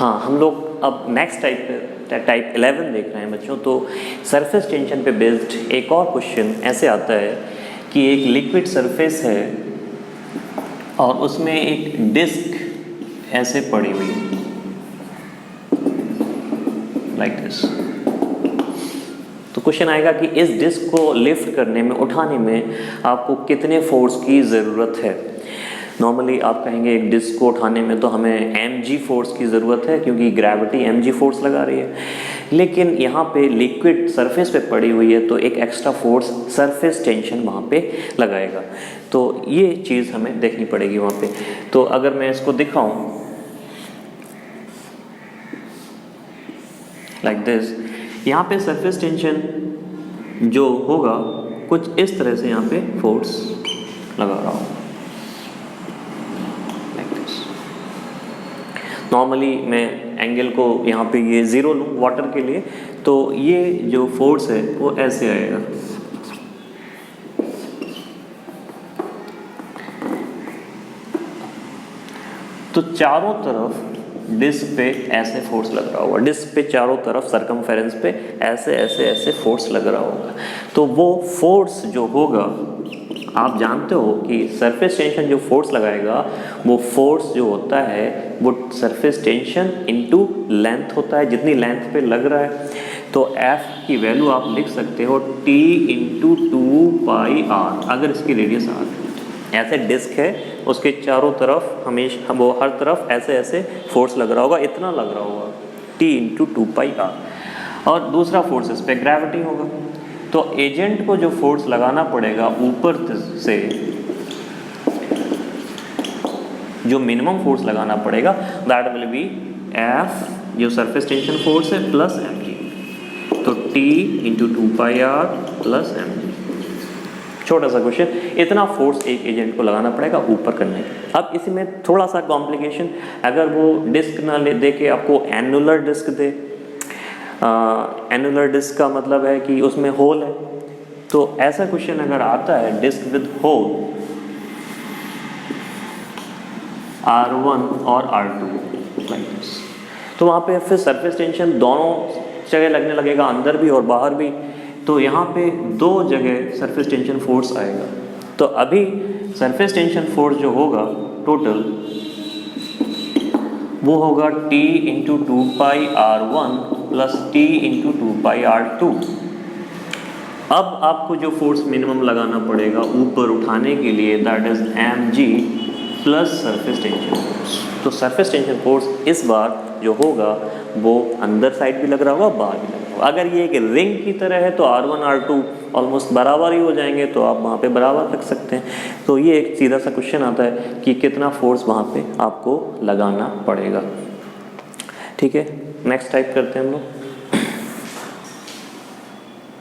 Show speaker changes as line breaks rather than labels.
हाँ, हम लोग अब नेक्स्ट टाइप 11 देख रहे हैं बच्चों। तो सरफेस टेंशन पे बेस्ड एक और क्वेश्चन ऐसे आता है कि एक लिक्विड सरफेस है और उसमें एक डिस्क ऐसे पड़ी हुई है, लाइक दिस। तो क्वेश्चन आएगा कि इस डिस्क को लिफ्ट करने में, उठाने में आपको कितने फोर्स की ज़रूरत है। नॉर्मली आप कहेंगे एक डिस्क को उठाने में तो हमें mg फोर्स की ज़रूरत है क्योंकि ग्रेविटी mg फोर्स लगा रही है, लेकिन यहाँ पे लिक्विड सरफेस पे पड़ी हुई है तो एक एक्स्ट्रा फोर्स सरफेस टेंशन वहाँ पे लगाएगा। तो ये चीज़ हमें देखनी पड़ेगी वहाँ पे। तो अगर मैं इसको दिखाऊँ लाइक दिस, यहाँ पे सरफेस टेंशन जो होगा कुछ इस तरह से यहाँ पे फोर्स लगा रहा हूँ, लाइक दिस। नॉर्मली मैं एंगल को यहाँ पे ये 0 लूँ वाटर के लिए, तो ये जो फोर्स है वो ऐसे आएगा। तो चारों तरफ डिस्क पे ऐसे फोर्स लग रहा होगा, डिस्क पे चारों तरफ सरकमफेरेंस पे ऐसे ऐसे ऐसे फोर्स लग रहा होगा। तो वो फोर्स जो होगा, आप जानते हो कि सरफेस टेंशन जो फोर्स लगाएगा वो फोर्स जो होता है वो सरफेस टेंशन इनटू लेंथ होता है, जितनी लेंथ पे लग रहा है। तो F की वैल्यू आप लिख सकते हो T इंटू 2πr, अगर इसकी रेडियस r है। ऐसे डिस्क है, उसके चारों तरफ हमेशा वो हर तरफ ऐसे ऐसे फोर्स लग रहा होगा, इतना लग रहा होगा T इंटू 2πr। और दूसरा फोर्स इस पर ग्रेविटी होगा। तो एजेंट को जो फोर्स लगाना पड़ेगा ऊपर से, जो मिनिमम फोर्स लगाना पड़ेगा दैट विल बी F, जो सरफेस टेंशन फोर्स है, प्लस mg। तो T into 2πr plus mg। छोटा सा क्वेश्चन, इतना फोर्स एक एजेंट को लगाना पड़ेगा ऊपर करने के। अब इसी में थोड़ा सा कॉम्प्लिकेशन, अगर वो डिस्क ना ले दे के आपको एनुलर डिस्क दे, एनुलर डिस्क का मतलब है कि उसमें होल है। तो ऐसा क्वेश्चन अगर आता है डिस्क विद होल R1 और R2 लाइक दिस, तो वहाँ पे फिर सरफेस टेंशन दोनों जगह लगने लगेगा, अंदर भी और बाहर भी। तो यहाँ पे दो जगह सरफेस टेंशन फोर्स आएगा। तो अभी सरफेस टेंशन फोर्स जो होगा टोटल वो होगा T into 2πr1 plus T into 2πr2। अब आपको जो फोर्स मिनिमम लगाना पड़ेगा ऊपर उठाने के लिए that is mg plus surface tension force. तो सरफेस टेंशन फोर्स इस बार जो होगा वो अंदर साइड भी लग रहा होगा, बाहर भी लग रहा होगा। अगर ये एक रिंग की तरह है तो R1 R2 ऑलमोस्ट बराबर ही हो जाएंगे, तो आप वहाँ पे बराबर रख सकते हैं। तो ये एक सीधा सा क्वेश्चन आता है कि कितना फोर्स वहाँ पे आपको लगाना पड़ेगा। ठीक है, नेक्स्ट टाइप करते हैं हम लोग।